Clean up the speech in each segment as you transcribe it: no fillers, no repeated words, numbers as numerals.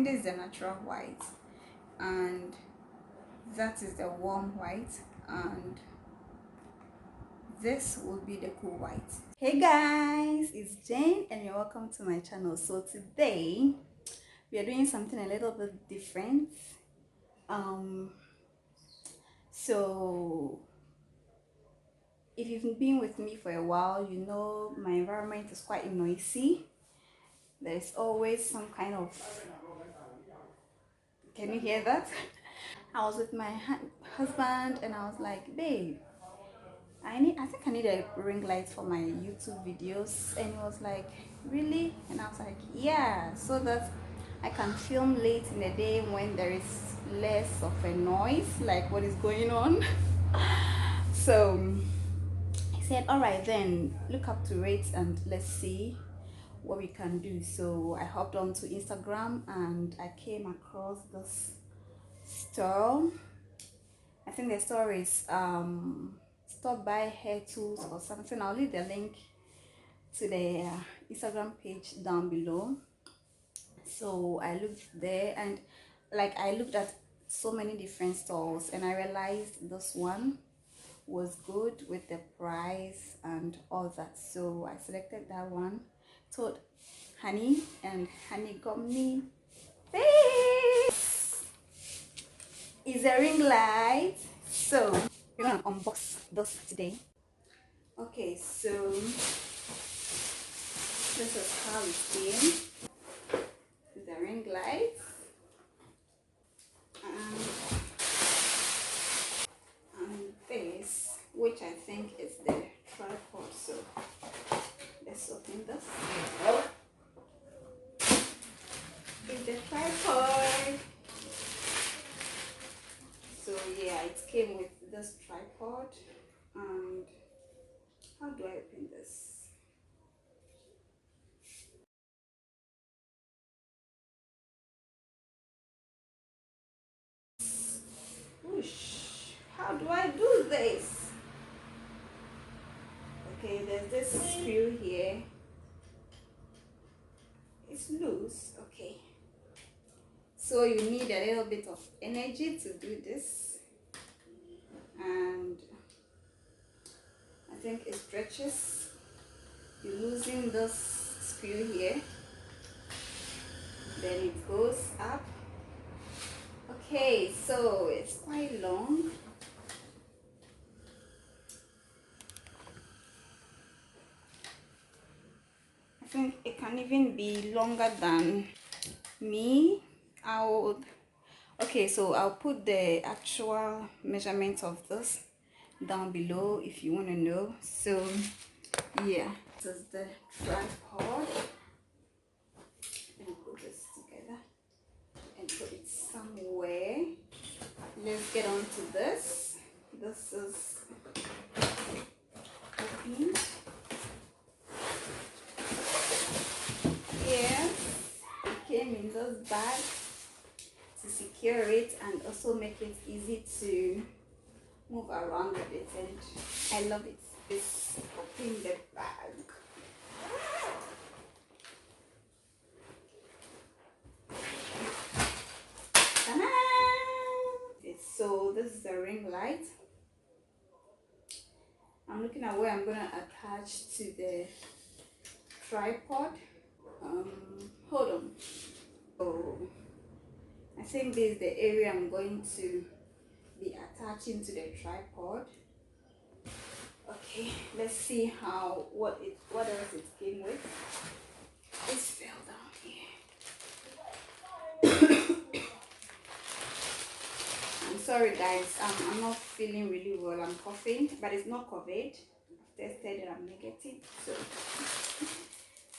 This is the natural white, and that is the warm white, and this will be the cool white. Hey guys, it's Jane and you're welcome to my channel. So today we are doing something a little bit different. So if you've been with me for a while, you know my environment is quite noisy. There's always some kind of, can you hear that? I was with my husband and I was like, babe, I think I need a ring light for my YouTube videos. And he was like, really? And I was like, yeah, so that I can film late in the day when there is less of a noise, like what is going on. So he said, all right, then look up to it and let's see what we can do. So I hopped onto Instagram and I came across this store. I think the store is stop by hair tools or something. I'll leave the link to the Instagram page down below. So I looked there and like I looked at so many different stores and I realized this one was good with the price and all that. So I selected that one, told Honey, and Honey got me this is a ring light. So we're gonna unbox this today. Okay, so this is how it came. The ring light and this, which I think is the tripod. So let's open this. It's the tripod. So yeah, it came with this tripod. And how do I open this? Whoosh. How do I do this? Okay, there's this screw here. It's loose. Okay. So you need a little bit of energy to do this. And I think it stretches. You loosen this screw here. Then it goes up. Okay, so it's quite long. I think it can even be longer than me. Okay, so I'll put the actual measurement of this down below if you want to know. So yeah, this is the tripod. Let me put this together and put it somewhere. Let's get on to this. This is open. Yes, it came in this bag to secure it and also make it easy to move around with it, and I love it. It's open the bag. So this is the ring light. I'm looking at where I'm gonna attach to the tripod. Hold on. Oh, I think this is the area I'm going to be attaching to the tripod. Okay, let's see what else it came with. This fell down here. I'm sorry guys, I'm not feeling really well. I'm coughing, but it's not COVID. I've tested and I'm negative.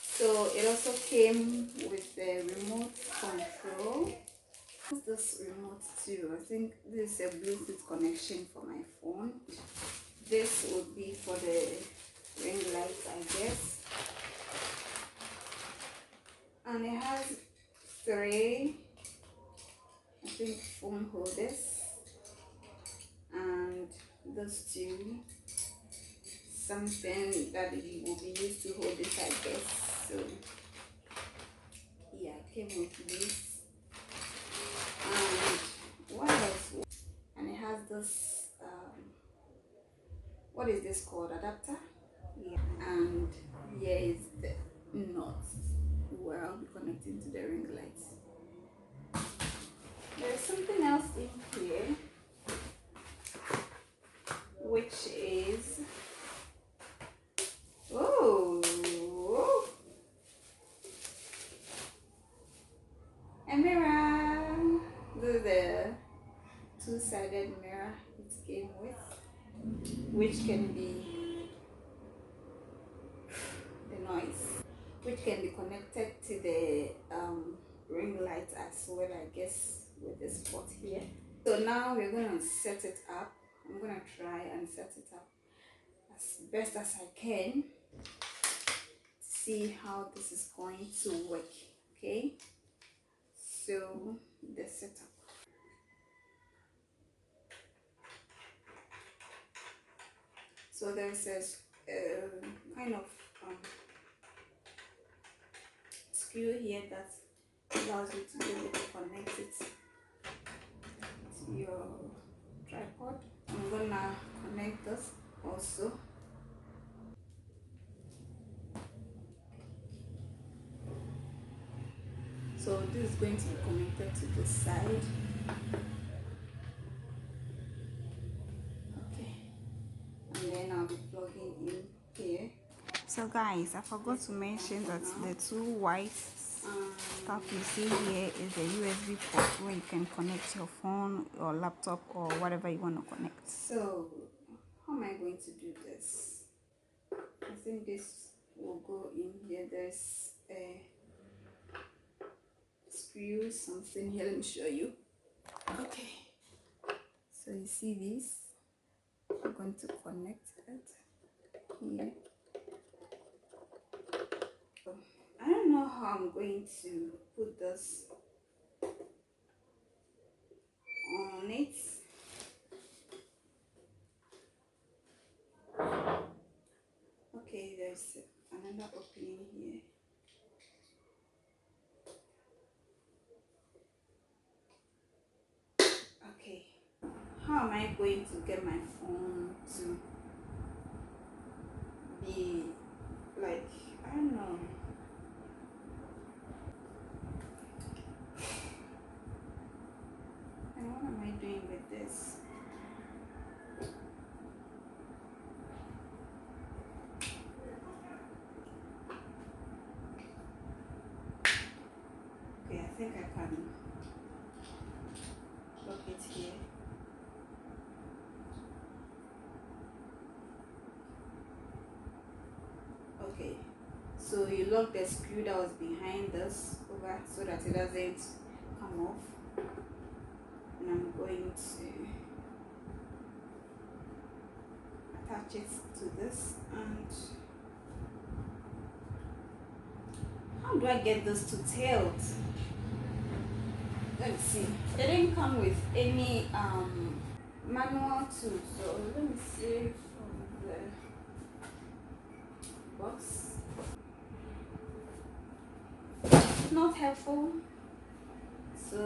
So it also came with the remote control. What's this remote too? I think this is a Bluetooth connection for my phone. This would be for the ring light, I guess. And it has three, I think, phone holders. And those two, something that will be used to hold this, I guess. So yeah, it came with this. what is this called, adapter? Yeah. And here is the knot where I'll be connecting to the ring light. There's something else in here, which is, oh, a mirror. This is the two-sided mirror it came with, which can be the noise, which can be connected to the ring light as well, I guess, with this spot here. So now we're going to set it up. I'm going to try and set it up as best as I can to see how this is going to work. Okay, so the setup. So there's a kind of screw here that allows you to be able to connect it to your tripod. I'm gonna connect this also. So this is going to be connected to this side. Okay, and then I'll be plugging in here. So guys, I forgot to mention that the two white stuff you see here is a USB port where you can connect your phone or laptop or whatever you want to connect. So how am I going to do this? I think this will go in here. There's a screw something here. Let me show you. Okay, so you see this, I'm going to connect it here. I don't know how I'm going to put this on it. Okay, there's another opening here. Okay, how am I going to get my phone to be like, I don't know. And what am I doing with this? Okay, I think I can plug it here. Okay, so you lock the screw that was behind this over so that it doesn't come off. And I'm going to attach it to this. And how do I get this to tilt? Let me see. They didn't come with any manual tool, so let me see from the box. Not helpful, so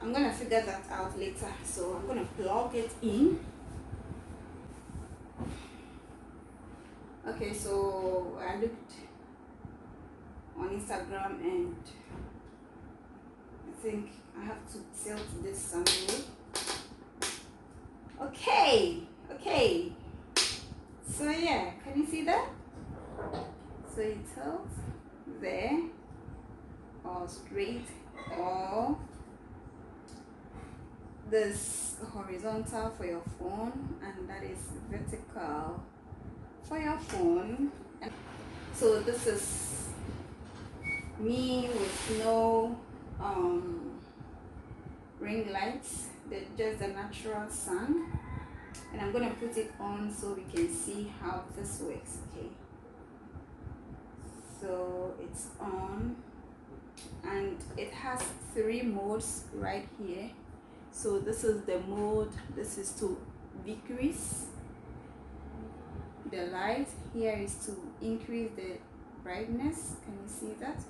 I'm gonna figure that out later. So I'm gonna plug it in. Okay, so I looked on Instagram and I think I have to tilt this some way. Okay, so yeah, can you see that? So it tilts there, or straight, or this horizontal for your phone, and that is vertical for your phone. And so this is me with no ring lights, just the natural sun, and I'm gonna put it on so we can see how this works. Okay, so it's on and it has 3 modes right here. So this is the mode, this is to decrease the light, here is to increase the brightness. Can you see that?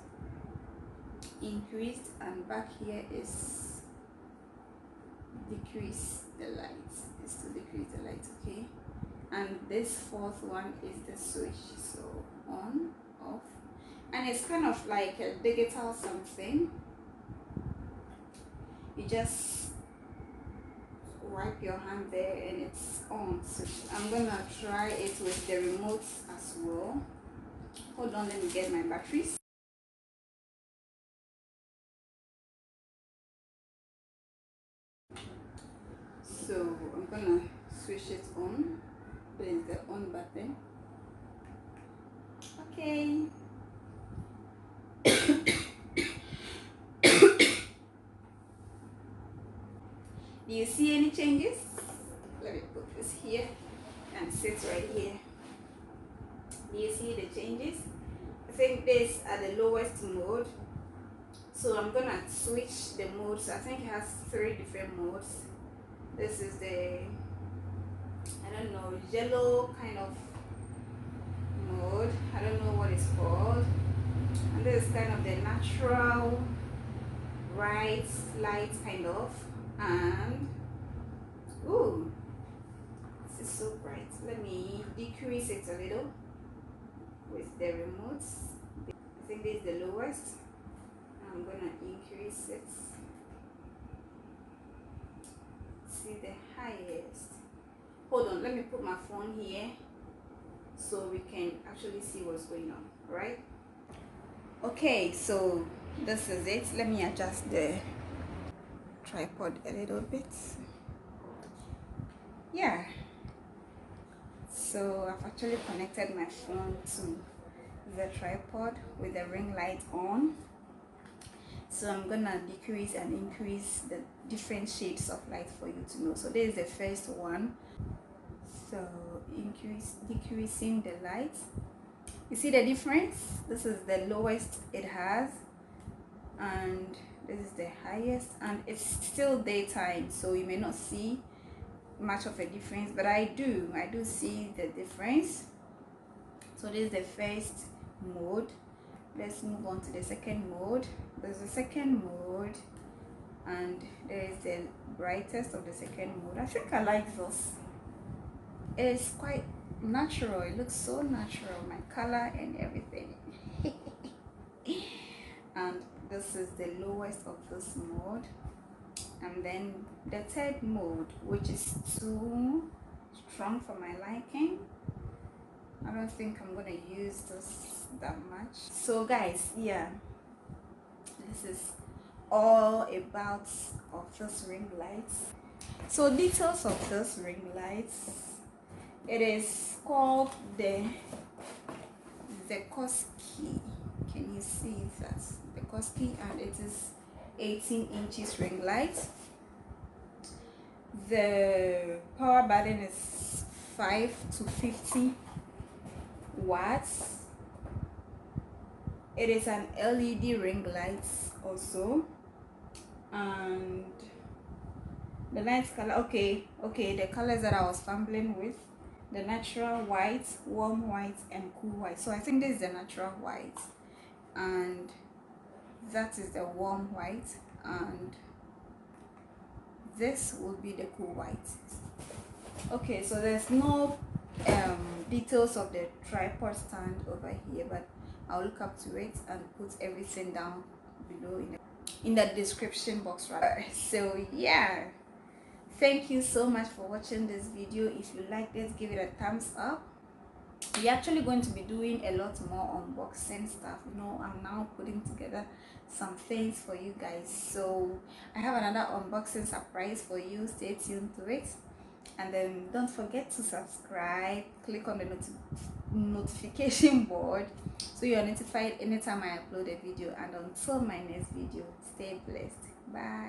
Increased, and back here is decrease the light. Is to decrease the light, okay? And this fourth one is the switch. So on, off, and it's kind of like a digital something. You just wipe your hand there and it's on. So I'm gonna try it with the remote as well. Hold on, let me get my batteries. So I'm gonna switch it on. Press the on button. Okay. Do you see any changes? Let me put this here and sit right here. Do you see the changes? I think this are the lowest mode. So I'm gonna switch the modes. I think it has 3 different modes. This is the, I don't know, yellow kind of mode. I don't know what it's called. And this is kind of the natural bright light kind of. And ooh, this is so bright. Let me decrease it a little with the remotes. I think this is the lowest. I'm gonna increase it. See the highest. Hold on, let me put my phone here so we can actually see what's going on. All right. Okay, so this is it. Let me adjust the tripod a little bit. Yeah, so I've actually connected my phone to the tripod with the ring light on. So I'm gonna decrease and increase the different shades of light for you to know. So this is the first one. So decreasing the light. You see the difference? This is the lowest it has, and this is the highest, and it's still daytime, so you may not see much of a difference, but I do see the difference. So this is the first mode. Let's move on to the second mode. There's a second mode, and there is the brightest of the second mode. I think I like this. It is quite natural. It looks so natural, my color and everything. And this is the lowest of this mode. And then the third mode, which is too strong for my liking. I don't think I'm gonna use this that much. So guys, yeah, this is all about of this ring light. So details of this ring light. It is called the THECOSKY. Can you see that? THECOSKY, and it is 18 inches ring light. The power button is 5 to 50 watts. It is an LED ring light also, and the light color, okay, the colors that I was fumbling with, the natural white, warm white, and cool white. So I think this is the natural white, and that is the warm white, and this will be the cool white. Okay, so there's no details of the tripod stand over here, but I'll look up to it and put everything down below in the description box, rather. So yeah, thank you so much for watching this video. If you liked it, give it a thumbs up. We're actually going to be doing a lot more unboxing stuff. You know, I'm now putting together some things for you guys, so I have another unboxing surprise for you. Stay tuned to it, and then don't forget to subscribe, click on the notification board so you're notified anytime I upload a video. And until my next video, stay blessed. Bye.